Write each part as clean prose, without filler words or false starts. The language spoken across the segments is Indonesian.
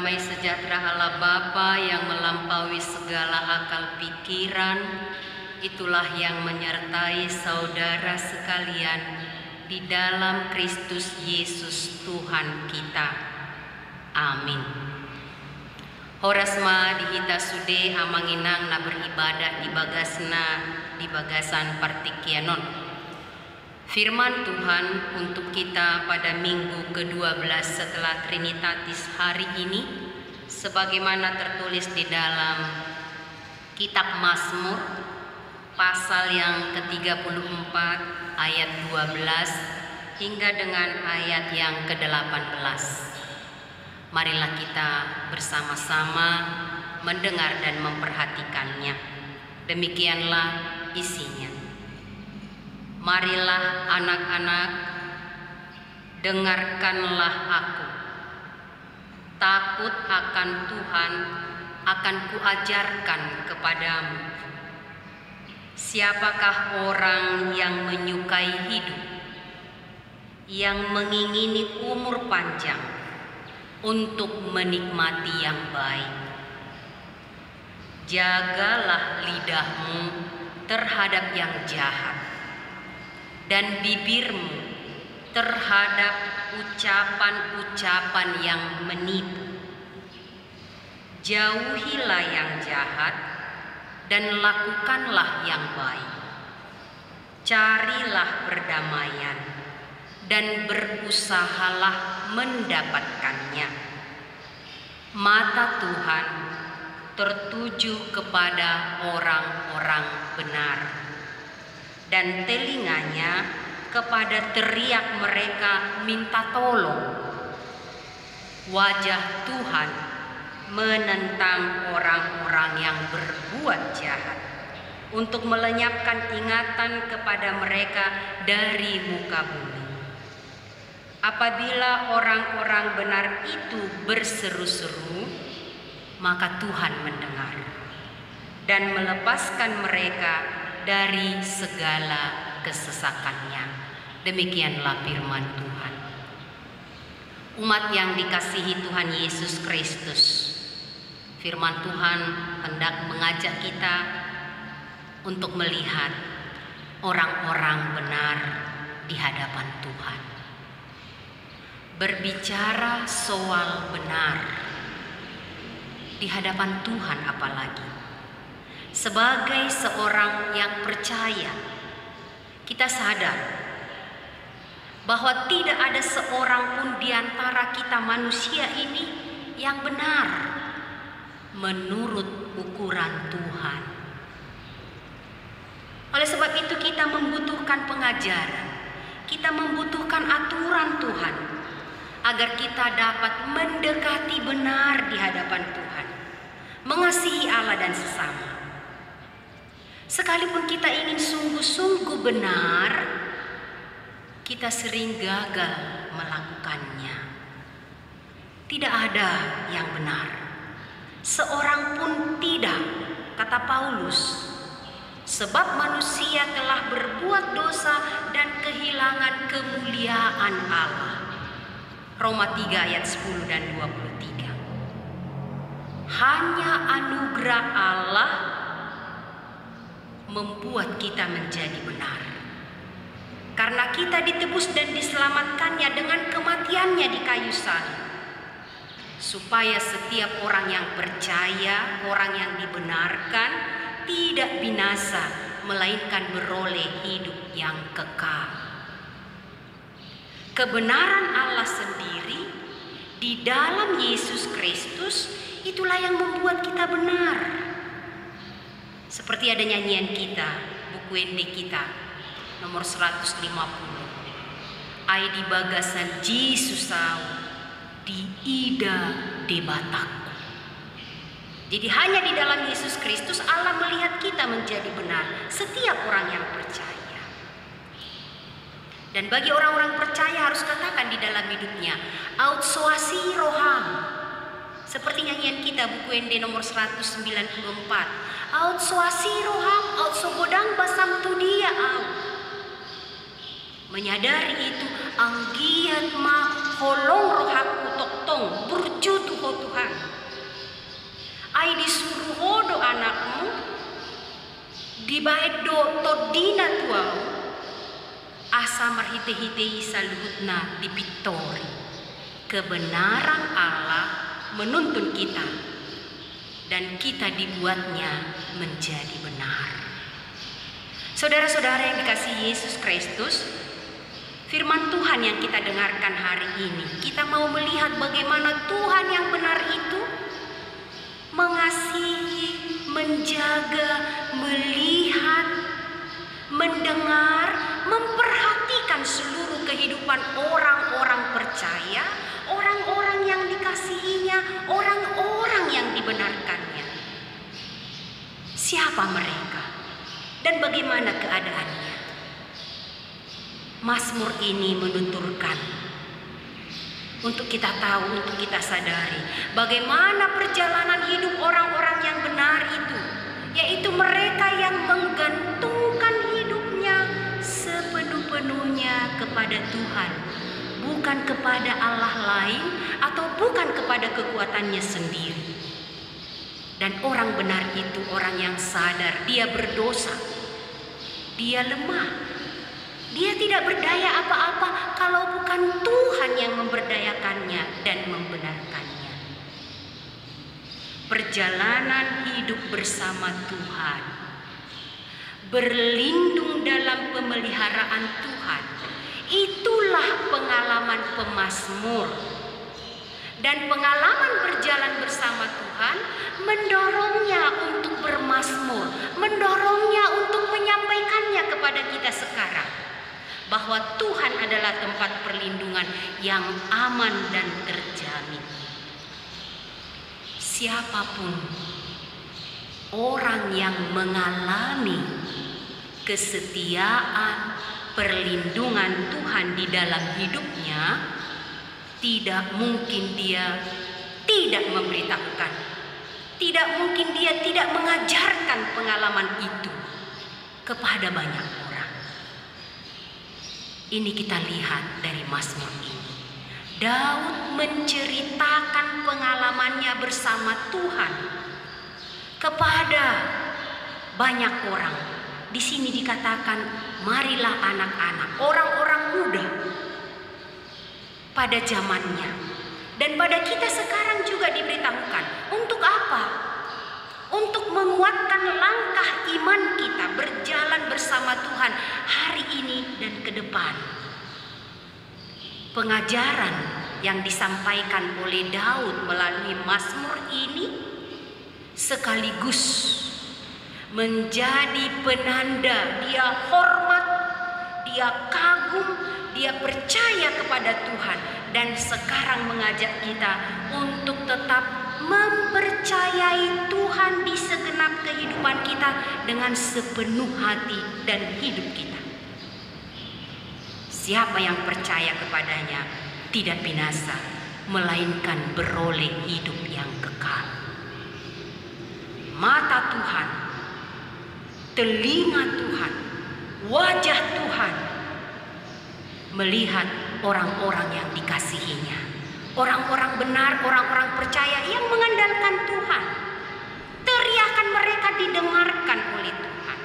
damai sejahtera Allah Bapa yang melampaui segala akal pikiran, itulah yang menyertai saudara sekalian di dalam Kristus Yesus Tuhan kita. Amin. Horasma dihita sude amanginang na beribadah di bagasan partikianon. Firman Tuhan untuk kita pada minggu ke-12 setelah Trinitatis hari ini, sebagaimana tertulis di dalam kitab Mazmur, pasal yang ke-34 ayat 12 hingga dengan ayat yang ke-18. Marilah kita bersama-sama mendengar dan memperhatikannya. Demikianlah isinya. Marilah anak-anak, dengarkanlah aku. Takut akan Tuhan akan kuajarkan kepadamu. Siapakah orang yang menyukai hidup, yang mengingini umur panjang untuk menikmati yang baik? Jagalah lidahmu terhadap yang jahat, dan bibirmu terhadap ucapan-ucapan yang menipu. Jauhilah yang jahat dan lakukanlah yang baik. Carilah perdamaian dan berusahalah mendapatkannya. Mata Tuhan tertuju kepada orang-orang benar, dan telinganya kepada teriak mereka minta tolong. Wajah Tuhan menentang orang-orang yang berbuat jahat, untuk melenyapkan ingatan kepada mereka dari muka bumi. Apabila orang-orang benar itu berseru-seru, maka Tuhan mendengar dan melepaskan mereka dari segala kesesakannya. Demikianlah firman Tuhan. Umat yang dikasihi Tuhan Yesus Kristus, firman Tuhan hendak mengajak kita untuk melihat orang-orang benar di hadapan Tuhan. Berbicara soal benar di hadapan Tuhan, apalagi sebagai seorang yang percaya, kita sadar bahwa tidak ada seorang pun di antara kita manusia ini yang benar menurut ukuran Tuhan. Oleh sebab itu kita membutuhkan pengajaran, kita membutuhkan aturan Tuhan agar kita dapat mendekati benar di hadapan Tuhan, mengasihi Allah dan sesama. Sekalipun kita ingin sungguh-sungguh benar, kita sering gagal melakukannya. Tidak ada yang benar, seorang pun tidak, kata Paulus. Sebab manusia telah berbuat dosa dan kehilangan kemuliaan Allah. Roma 3 ayat 10 dan 23. Hanya anugerah Allah membuat kita menjadi benar, karena kita ditebus dan diselamatkannya dengan kematiannya di kayu salib, supaya setiap orang yang percaya, orang yang dibenarkan, tidak binasa, melainkan beroleh hidup yang kekal. Kebenaran Allah sendiri di dalam Yesus Kristus, itulah yang membuat kita benar. Seperti ada nyanyian kita, buku ende kita, nomor 150. Ai di bagasan Yesus au, di ida de Batakku. Jadi hanya di dalam Yesus Kristus Allah melihat kita menjadi benar, setiap orang yang percaya. Dan bagi orang-orang percaya harus katakan di dalam hidupnya, aut soasi roham. Seperti nyanyian kita, buku ende nomor 194. Aut soasi roham, aut sobodang basam tu dia au. Menyadari itu, anggiat ma holong rohaku toktong, burjutu to Tuhan. Ai disuruh hodo anakmu, dibaet do todina tuau, asa marhite-hitei saluhutna dipitori. Kebenaran Allah menuntun kita, dan kita dibuatnya menjadi benar. Saudara-saudara yang dikasihi Yesus Kristus, firman Tuhan yang kita dengarkan hari ini, kita mau melihat bagaimana Tuhan yang benar itu mengasihi, menjaga, melihat, mendengar, memperhatikan seluruh kehidupan orang-orang percaya, orang-orang yang dikasihinya, orang-orang yang dibenarkannya. Siapa mereka dan bagaimana keadaannya? Mazmur ini menuturkan untuk kita tahu, untuk kita sadari bagaimana perjalanan hidup orang-orang yang benar itu, yaitu mereka yang menggantungkan hidupnya sepenuh-penuhnya kepada Tuhan, bukan kepada Allah lain atau bukan kepada kekuatannya sendiri. Dan orang benar itu orang yang sadar dia berdosa, dia lemah, dia tidak berdaya apa-apa kalau bukan Tuhan yang memberdayakannya dan membenarkannya. Perjalanan hidup bersama Tuhan, berlindung dalam pemeliharaan Tuhan, itulah pengalaman pemazmur. Dan pengalaman berjalan bersama Tuhan mendorongnya untuk bermazmur, mendorongnya untuk menyampaikannya kepada kita sekarang, bahwa Tuhan adalah tempat perlindungan yang aman dan terjamin. Siapapun orang yang mengalami kesetiaan, perlindungan Tuhan di dalam hidupnya, tidak mungkin dia tidak memberitahukan, tidak mungkin dia tidak mengajarkan pengalaman itu kepada banyak orang. Ini kita lihat dari Mazmur ini. Daud menceritakan pengalamannya bersama Tuhan kepada banyak orang. Di sini dikatakan, marilah anak-anak, orang-orang muda pada zamannya, dan pada kita sekarang juga diberitahukan. Untuk apa? Untuk menguatkan langkah iman kita berjalan bersama Tuhan hari ini dan ke depan. Pengajaran yang disampaikan oleh Daud melalui Mazmur ini sekaligus menjadi penanda dia hormat, dia kagum, dia percaya kepada Tuhan, dan sekarang mengajak kita untuk tetap mempercayai Tuhan di segenap kehidupan kita dengan sepenuh hati dan hidup kita. Siapa yang percaya kepadanya tidak binasa, melainkan beroleh hidup yang kekal. Mata Tuhan, telinga Tuhan, wajah Tuhan melihat orang-orang yang dikasihinya, orang-orang benar, orang-orang percaya yang mengandalkan Tuhan. Teriakan mereka didengarkan oleh Tuhan.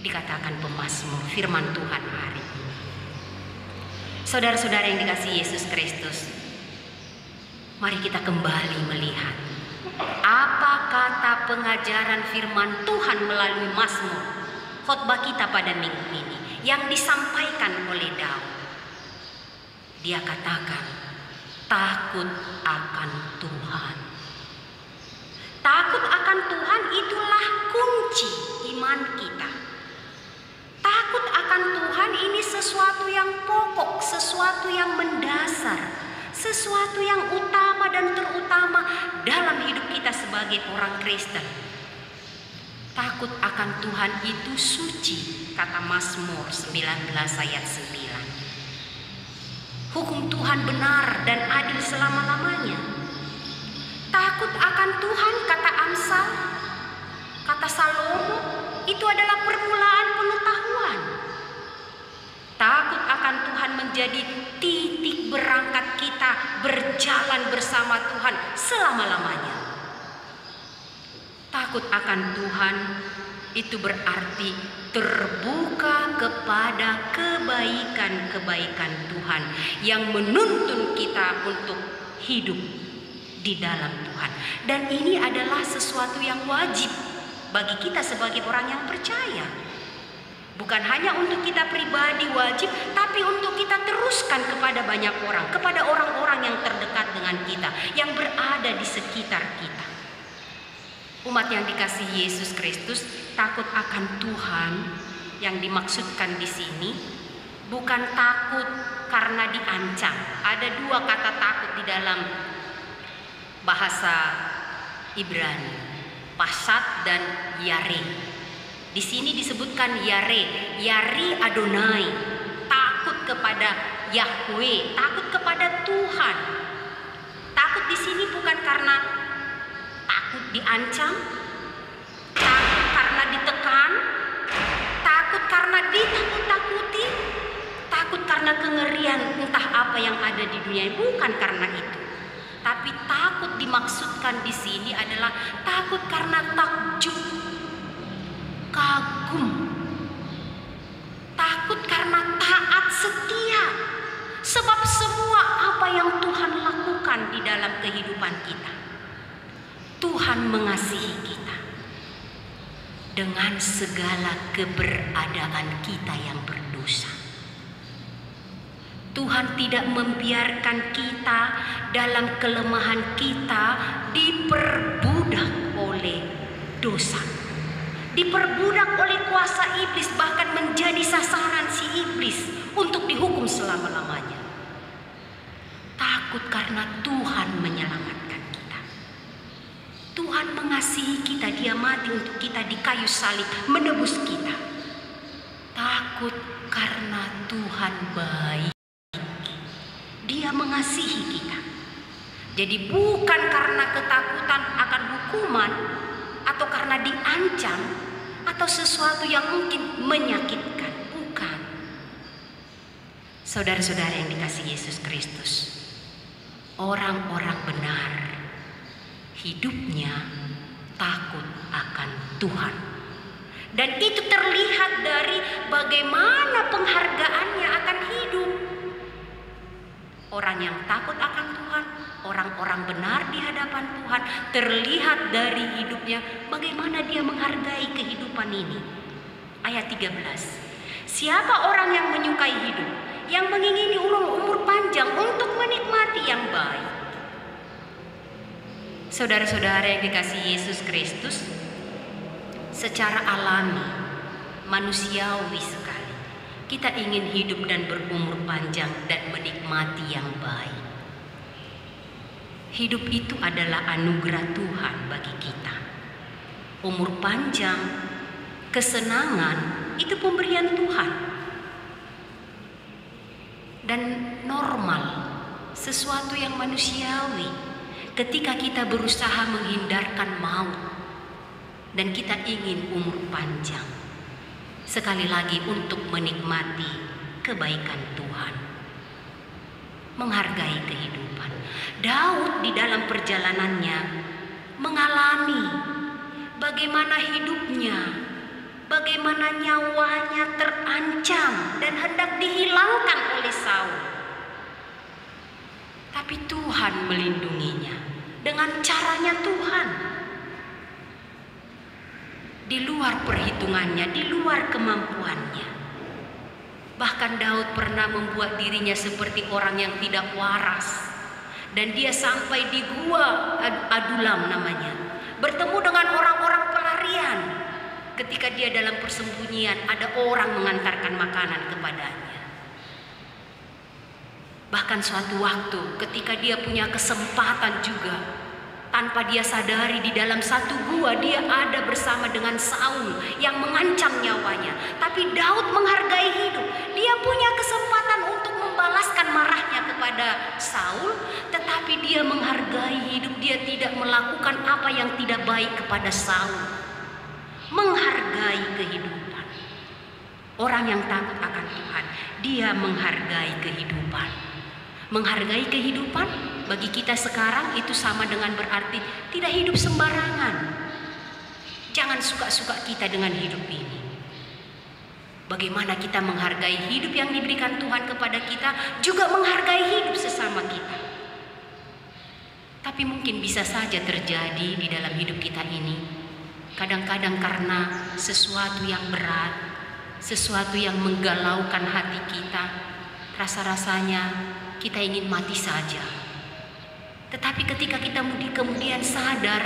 Dikatakan pemazmur firman Tuhan hari ini. Saudara-saudara yang dikasihi Yesus Kristus, mari kita kembali melihat apa kata pengajaran firman Tuhan melalui Mazmur khotbah kita pada minggu ini yang disampaikan oleh Daud. Dia katakan, takut akan Tuhan. Takut akan Tuhan itulah kunci iman kita. Takut akan Tuhan ini sesuatu yang pokok, sesuatu yang mendasar, sesuatu yang utama dan terutama dalam hidup kita sebagai orang Kristen. Takut akan Tuhan itu suci, kata Mazmur 19 ayat 9. Hukum Tuhan benar dan adil selama-lamanya. Takut akan Tuhan, kata Amsal, kata Salomo, itu adalah permulaan pengetahuan. Takut akan Tuhan menjadi titik titik berangkat kita berjalan bersama Tuhan selama-lamanya. Takut akan Tuhan itu berarti terbuka kepada kebaikan-kebaikan Tuhan yang menuntun kita untuk hidup di dalam Tuhan. Dan ini adalah sesuatu yang wajib bagi kita sebagai orang yang percaya. Bukan hanya untuk kita pribadi wajib, tapi untuk kita teruskan kepada banyak orang, kepada orang-orang yang terdekat dengan kita, yang berada di sekitar kita. Umat yang dikasihi Yesus Kristus, takut akan Tuhan yang dimaksudkan di sini bukan takut karena diancam. Ada dua kata takut di dalam bahasa Ibrani, pasat dan yare. Di sini disebutkan yare, yari Adonai, takut kepada Yahweh, takut kepada Tuhan. Takut di sini bukan karena takut diancam, takut karena ditekan, takut karena ditakut-takuti, takut karena kengerian entah apa yang ada di dunia. Bukan karena itu. Tapi takut dimaksudkan di sini adalah takut karena takjub, kagum, takut karena taat setia. Sebab semua apa yang Tuhan lakukan di dalam kehidupan kita, Tuhan mengasihi kita dengan segala keberadaan kita yang berdosa. Tuhan tidak membiarkan kita dalam kelemahan kita diperbudak oleh dosa, diperbudak oleh kuasa iblis, bahkan menjadi sasaran si iblis untuk dihukum selama-lamanya. Takut karena Tuhan menyelamatkan kita. Tuhan mengasihi kita, Dia mati untuk kita di kayu salib, menebus kita. Takut karena Tuhan baik. Dia mengasihi kita. Jadi bukan karena ketakutan akan hukuman atau karena diancam atau sesuatu yang mungkin menyakitkan. Bukan. Saudara-saudara yang dikasihi Yesus Kristus, orang-orang benar hidupnya takut akan Tuhan. Dan itu terlihat dari bagaimana penghargaannya akan hidup. Orang yang takut akan Tuhan, orang-orang benar di hadapan Tuhan, terlihat dari hidupnya bagaimana dia menghargai kehidupan ini. Ayat 13. Siapa orang yang menyukai hidup, yang mengingini umur panjang untuk menikmati yang baik. Saudara-saudara yang dikasihi Yesus Kristus, secara alami, manusiawi sekali, kita ingin hidup dan berumur panjang dan menikmati yang baik. Hidup itu adalah anugerah Tuhan bagi kita. Umur panjang, kesenangan, itu pemberian Tuhan. Dan normal, sesuatu yang manusiawi, ketika kita berusaha menghindarkan maut dan kita ingin umur panjang, sekali lagi untuk menikmati kebaikan Tuhan, menghargai kehidupan. Daud di dalam perjalanannya mengalami bagaimana hidupnya, bagaimana nyawanya terancam dan hendak dihilangkan oleh Saul. Tapi Tuhan melindunginya dengan caranya Tuhan. Di luar perhitungannya, di luar kemampuannya. Bahkan Daud pernah membuat dirinya seperti orang yang tidak waras. Dan dia sampai di gua Adulam namanya, bertemu dengan orang-orang pelarian. Ketika dia dalam persembunyian, ada orang mengantarkan makanan kepadanya. Bahkan suatu waktu ketika dia punya kesempatan juga, tanpa dia sadari di dalam satu gua dia ada bersama dengan Saul yang mengancam nyawanya. Tapi Daud menghargai hidup. Dia punya kesempatan untuk membalaskan marahnya kepada Saul, tetapi dia menghargai hidup. Dia tidak melakukan apa yang tidak baik kepada Saul. Menghargai kehidupan. Orang yang takut akan Tuhan, dia menghargai kehidupan. Menghargai kehidupan bagi kita sekarang itu sama dengan berarti tidak hidup sembarangan. Jangan suka-suka kita dengan hidup ini. Bagaimana kita menghargai hidup yang diberikan Tuhan kepada kita, juga menghargai hidup sesama kita. Tapi mungkin bisa saja terjadi di dalam hidup kita ini, kadang-kadang karena sesuatu yang berat, sesuatu yang menggalaukan hati kita, rasa-rasanya kita ingin mati saja. Tetapi ketika kita kemudian sadar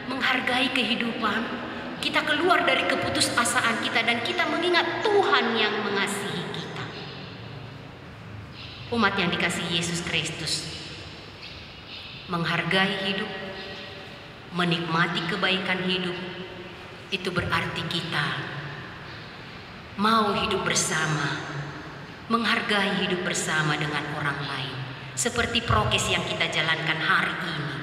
menghargai kehidupan, kita keluar dari keputusasaan kita dan kita mengingat Tuhan yang mengasihi kita. Umat yang dikasihi Yesus Kristus, menghargai hidup, menikmati kebaikan hidup, itu berarti kita mau hidup bersama, menghargai hidup bersama dengan orang lain. Seperti prokes yang kita jalankan hari ini.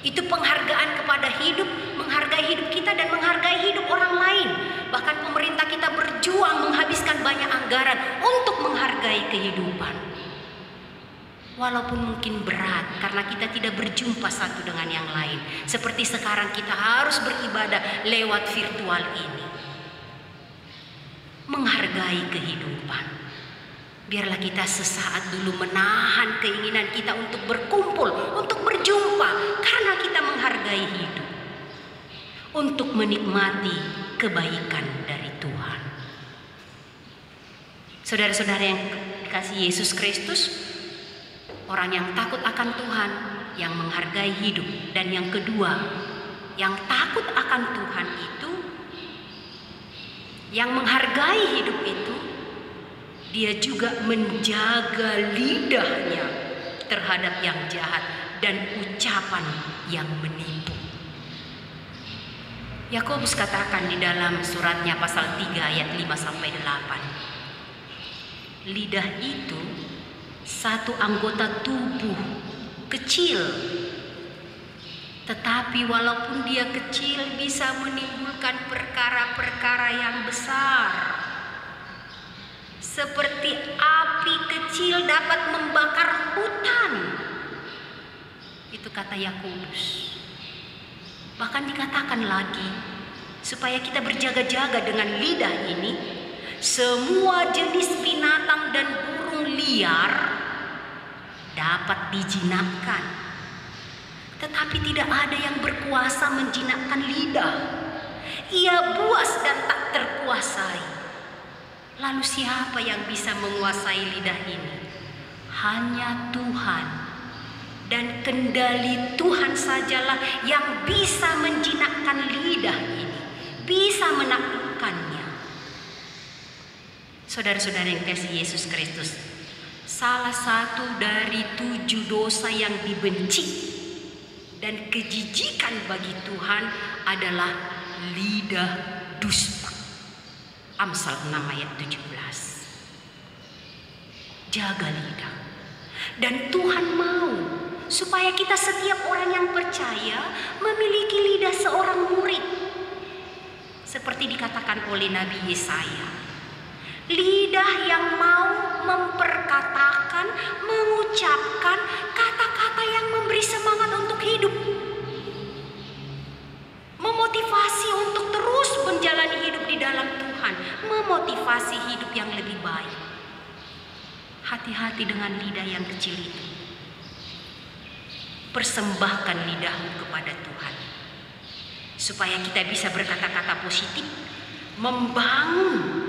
Itu penghargaan kepada hidup, menghargai hidup kita dan menghargai hidup orang lain. Bahkan pemerintah kita berjuang menghabiskan banyak anggaran untuk menghargai kehidupan. Walaupun mungkin berat karena kita tidak berjumpa satu dengan yang lain. Seperti sekarang kita harus beribadah lewat virtual ini. Menghargai kehidupan. Biarlah kita sesaat dulu menahan keinginan kita untuk berkumpul, untuk berjumpa, karena kita menghargai hidup, untuk menikmati kebaikan dari Tuhan. Saudara-saudara yang dikasihi Yesus Kristus, orang yang takut akan Tuhan, yang menghargai hidup, dan yang kedua, yang takut akan Tuhan itu, yang menghargai hidup itu, dia juga menjaga lidahnya terhadap yang jahat dan ucapan yang menipu. Yakobus katakan di dalam suratnya pasal 3 ayat 5-8. Lidah itu satu anggota tubuh kecil. Tetapi walaupun dia kecil bisa menimbulkan perkara-perkara yang besar. Seperti api kecil dapat membakar hutan. Itu kata Yakobus. Bahkan dikatakan lagi, supaya kita berjaga-jaga dengan lidah ini, semua jenis binatang dan burung liar dapat dijinakkan. Tetapi tidak ada yang berkuasa menjinakkan lidah. Ia buas dan tak terkuasai. Lalu siapa yang bisa menguasai lidah ini? Hanya Tuhan. Dan kendali Tuhan sajalah yang bisa menjinakkan lidah ini, bisa menaklukkannya. Saudara-saudara yang dikasihi Yesus Kristus, salah satu dari 7 dosa yang dibenci dan kejijikan bagi Tuhan adalah lidah dusta. Amsal 6 ayat 17. Jaga lidah. Dan Tuhan mau supaya kita setiap orang yang percaya memiliki lidah seorang murid. Seperti dikatakan oleh Nabi Yesaya. Lidah yang mau memperkatakan, mengucapkan kata-kata yang memberi semangat untuk hidup. Memotivasi untuk terus menjalani hidup di dalam Tuhan, memotivasi hidup yang lebih baik. Hati-hati dengan lidah yang kecil itu. Persembahkan lidahmu kepada Tuhan, supaya kita bisa berkata-kata positif, membangun.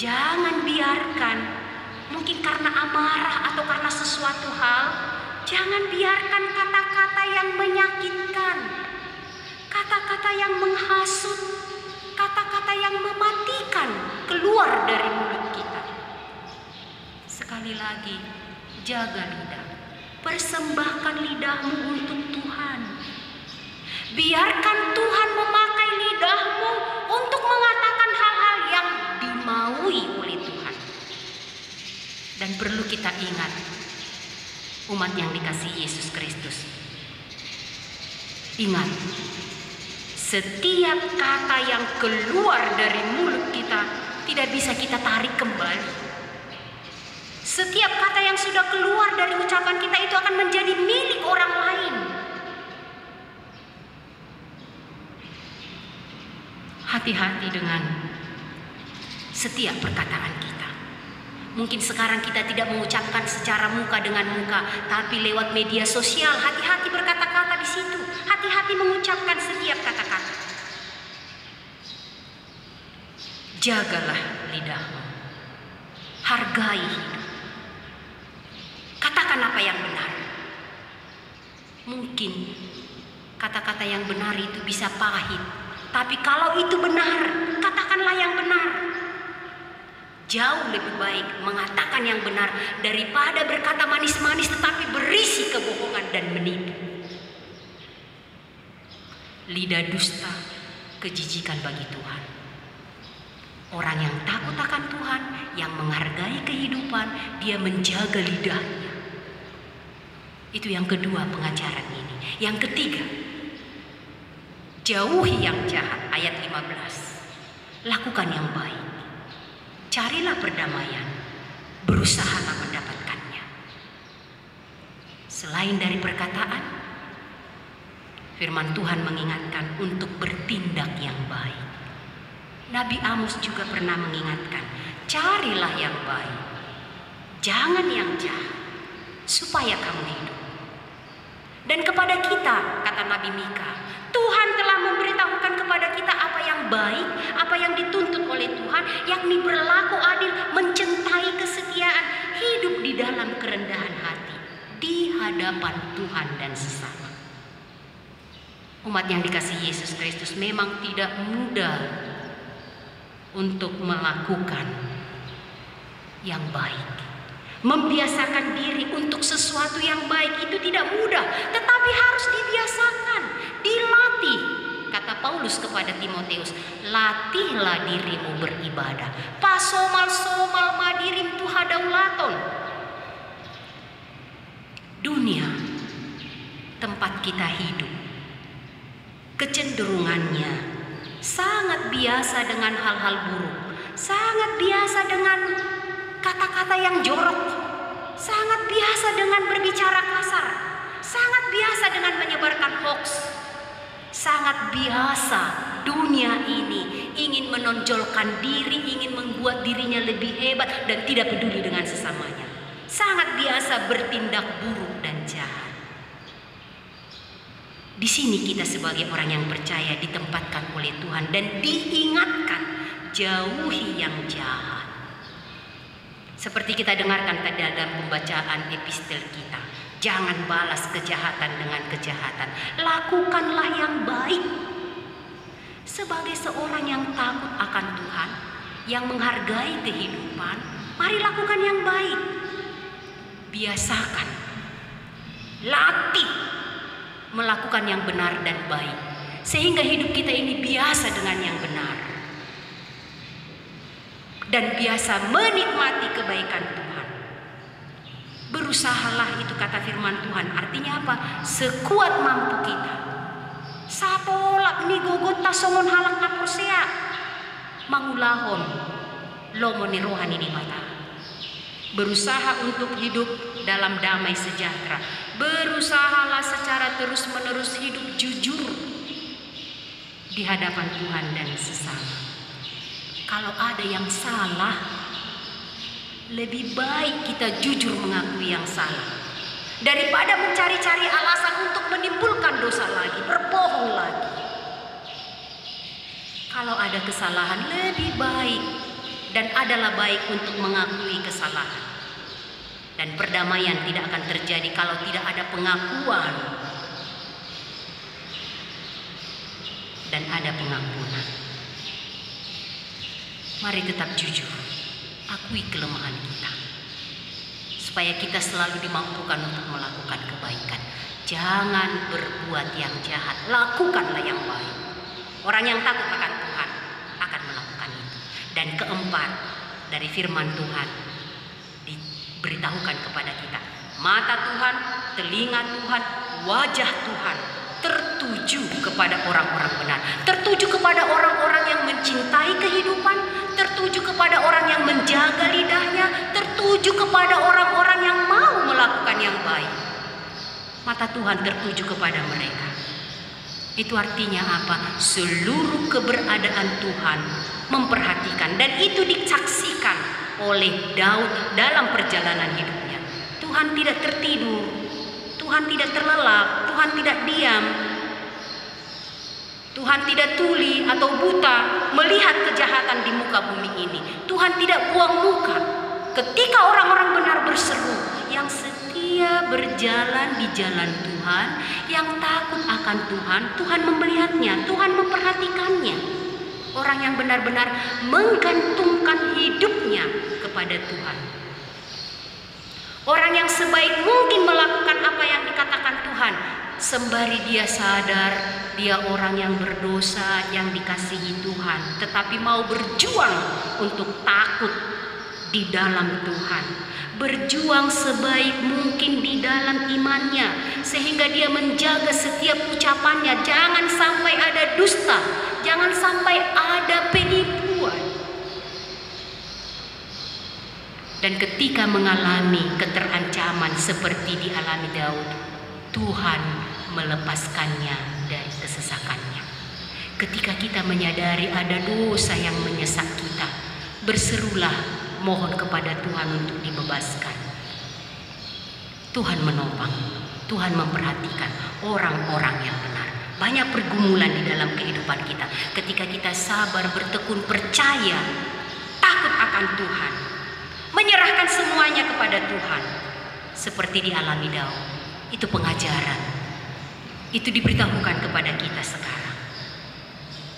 Jangan biarkan, mungkin karena amarah atau karena sesuatu hal, jangan biarkan kata-kata yang menyakitkan, kata-kata yang menghasut, kata-kata yang mematikan keluar dari mulut kita. Sekali lagi, jaga lidah. Persembahkan lidahmu untuk Tuhan. Biarkan Tuhan memakai lidahmu untuk mengatakan hal-hal yang dimaui oleh Tuhan. Dan perlu kita ingat, umat yang dikasihi Yesus Kristus, ingat, setiap kata yang keluar dari mulut kita tidak bisa kita tarik kembali. Setiap kata yang sudah keluar dari ucapan kita itu akan menjadi milik orang lain. Hati-hati dengan setiap perkataan kita. Mungkin sekarang kita tidak mengucapkan secara muka dengan muka, tapi lewat media sosial. Hati-hati berkata-kata di situ. Hati-hati mengucapkan setiap kata-kata. Jagalah lidahmu. Hargai hidup. Katakan apa yang benar. Mungkin kata-kata yang benar itu bisa pahit, tapi kalau itu benar, katakanlah yang benar. Jauh lebih baik mengatakan yang benar daripada berkata manis-manis tetapi berisi kebohongan dan menipu. Lidah dusta kejijikan bagi Tuhan. Orang yang takut akan Tuhan, yang menghargai kehidupan, dia menjaga lidahnya. Itu yang kedua pengajaran ini. Yang ketiga, jauhi yang jahat, ayat 15. Lakukan yang baik. Carilah perdamaian, berusahalah mendapatkannya. Selain dari perkataan, firman Tuhan mengingatkan untuk bertindak yang baik. Nabi Amos juga pernah mengingatkan, carilah yang baik, jangan yang jahat, supaya kamu hidup. Dan kepada kita, kata Nabi Mika, Tuhan telah memberitahukan kepada kita apa yang baik, apa yang dituntut oleh Tuhan, yakni berlaku adil, mencintai kesetiaan, hidup di dalam kerendahan hati, di hadapan Tuhan dan sesama. Umat yang dikasihi Yesus Kristus memang tidak mudah untuk melakukan yang baik. Membiasakan diri untuk sesuatu yang baik itu tidak mudah, tetapi harus dibiasakan, dilatih. Kata Paulus kepada Timoteus, latihlah dirimu beribadah. Pasomal-somal madirim tuhadaulaton. Dunia, tempat kita hidup, kecenderungannya sangat biasa dengan hal-hal buruk, sangat biasa dengan kata-kata yang jorok, sangat biasa dengan berbicara kasar, sangat biasa dengan menyebarkan hoax, sangat biasa dunia ini ingin menonjolkan diri, ingin membuat dirinya lebih hebat dan tidak peduli dengan sesamanya. Sangat biasa bertindak buruk dan jahat. Di sini kita sebagai orang yang percaya ditempatkan oleh Tuhan dan diingatkan, jauhi yang jahat. Seperti kita dengarkan tadi dalam pembacaan epistel kita, jangan balas kejahatan dengan kejahatan, lakukanlah yang baik. Sebagai seorang yang takut akan Tuhan, yang menghargai kehidupan, mari lakukan yang baik. Biasakan, latih melakukan yang benar dan baik, sehingga hidup kita ini biasa dengan yang benar dan biasa menikmati kebaikan Tuhan. Berusahalah, itu kata firman Tuhan, artinya apa? Sekuat mampu kita. Sapolak ni gogot tasongon halak naposea mangulahon lomo ni rohani ni mata. Berusaha untuk hidup dalam damai sejahtera. Berusahalah secara terus-menerus hidup jujur di hadapan Tuhan dan sesama. Kalau ada yang salah, lebih baik kita jujur mengakui yang salah daripada mencari-cari alasan untuk menimbulkan dosa lagi, berbohong lagi. Kalau ada kesalahan, lebih baik dan adalah baik untuk mengakui kesalahan. Dan perdamaian tidak akan terjadi kalau tidak ada pengakuan dan ada pengampunan. Mari tetap jujur, akui kelemahan kita, supaya kita selalu dimampukan untuk melakukan kebaikan. Jangan berbuat yang jahat, lakukanlah yang baik. Orang yang takut akan Tuhan akan melakukan itu. Dan keempat, dari firman Tuhan diberitahukan kepada kita, mata Tuhan, telinga Tuhan, wajah Tuhan tertuju kepada orang-orang benar, tertuju kepada orang-orang yang mencintai kehidupan, tertuju kepada orang yang menjaga lidahnya, tertuju kepada orang mata Tuhan tertuju kepada mereka. Itu artinya apa? Seluruh keberadaan Tuhan memperhatikan, dan itu disaksikan oleh Daud dalam perjalanan hidupnya. Tuhan tidak tertidur, Tuhan tidak terlelap, Tuhan tidak diam, Tuhan tidak tuli atau buta melihat kejahatan di muka bumi ini. Tuhan tidak buang muka ketika orang-orang benar berseru, yang setia berjalan di jalan Tuhan, yang takut akan Tuhan, Tuhan melihatnya, Tuhan memperhatikannya. Orang yang benar-benar menggantungkan hidupnya kepada Tuhan. Orang yang sebaik mungkin melakukan apa yang dikatakan Tuhan, sembari dia sadar dia orang yang berdosa, yang dikasihi Tuhan, tetapi mau berjuang untuk takut di dalam Tuhan, berjuang sebaik mungkin di dalam imannya, sehingga dia menjaga setiap ucapannya. Jangan sampai ada dusta, jangan sampai ada penipuan. Dan ketika mengalami keterancaman seperti dialami Daud, Tuhan melepaskannya dari kesesakannya. Ketika kita menyadari ada dosa yang menyesak kita, berserulah, mohon kepada Tuhan untuk dibebaskan. Tuhan menopang, Tuhan memperhatikan orang-orang yang benar. Banyak pergumulan di dalam kehidupan kita. Ketika kita sabar, bertekun, percaya, takut akan Tuhan, menyerahkan semuanya kepada Tuhan, seperti dialami Daud. Itu pengajaran, itu diberitahukan kepada kita sekarang.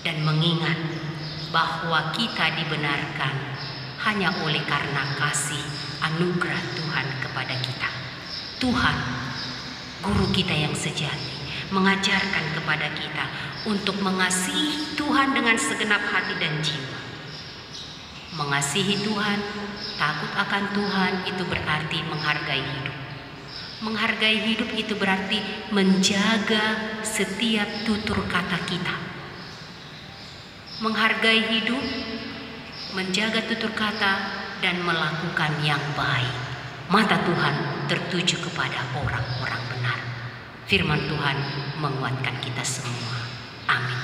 Dan mengingat bahwa kita dibenarkan hanya oleh karena kasih anugerah Tuhan kepada kita. Tuhan, guru kita yang sejati, mengajarkan kepada kita untuk mengasihi Tuhan dengan segenap hati dan jiwa. Mengasihi Tuhan, takut akan Tuhan, itu berarti menghargai hidup. Menghargai hidup itu berarti menjaga setiap tutur kata kita. Menghargai hidup, menjaga tutur kata, dan melakukan yang baik. Mata Tuhan tertuju kepada orang-orang benar. Firman Tuhan menguatkan kita semua. Amin.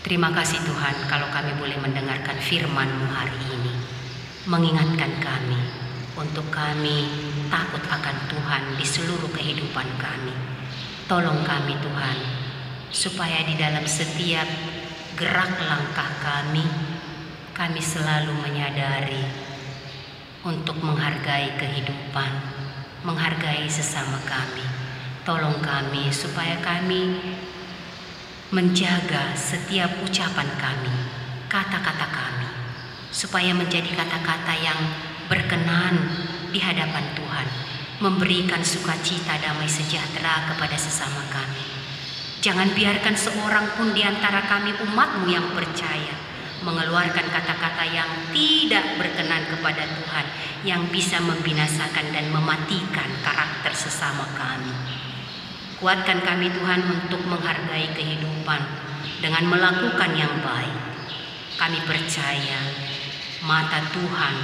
Terima kasih Tuhan kalau kami boleh mendengarkan firman-Mu hari ini. Mengingatkan kami untuk kami takut akan Tuhan di seluruh kehidupan kami. Tolong kami Tuhan, supaya di dalam setiap gerak langkah kami selalu menyadari untuk menghargai kehidupan, menghargai sesama kami. Tolong kami supaya kami menjaga setiap ucapan kami, kata-kata kami, supaya menjadi kata-kata yang berkenan di hadapan Tuhan, memberikan sukacita, damai sejahtera kepada sesama kami. Jangan biarkan seorang pun di antara kami umat-Mu yang percaya mengeluarkan kata-kata yang tidak berkenan kepada Tuhan, yang bisa membinasakan dan mematikan karakter sesama kami. Kuatkan kami Tuhan untuk menghargai kehidupan dengan melakukan yang baik. Kami percaya mata Tuhan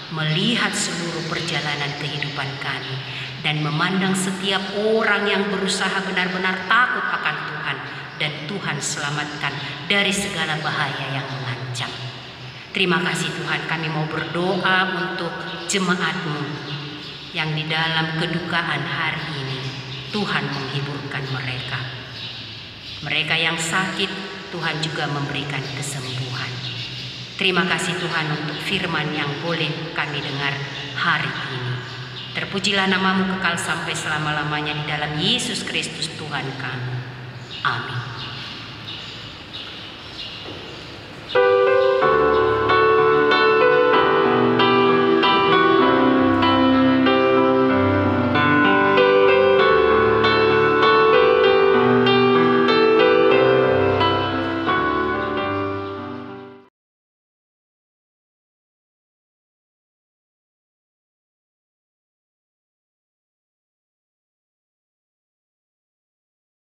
melihat seluruh perjalanan kehidupan kami dan memandang setiap orang yang berusaha benar-benar takut akan Tuhan, dan Tuhan selamatkan dari segala bahaya yang mengancam. Terima kasih Tuhan, kami mau berdoa untuk jemaat-Mu yang di dalam kedukaan hari ini. Tuhan menghiburkan mereka. Mereka yang sakit, Tuhan juga memberikan kesembuhan. Terima kasih Tuhan untuk firman yang boleh kami dengar hari ini. Terpujilah nama-Mu kekal sampai selama-lamanya di dalam Yesus Kristus Tuhan kami. Amin.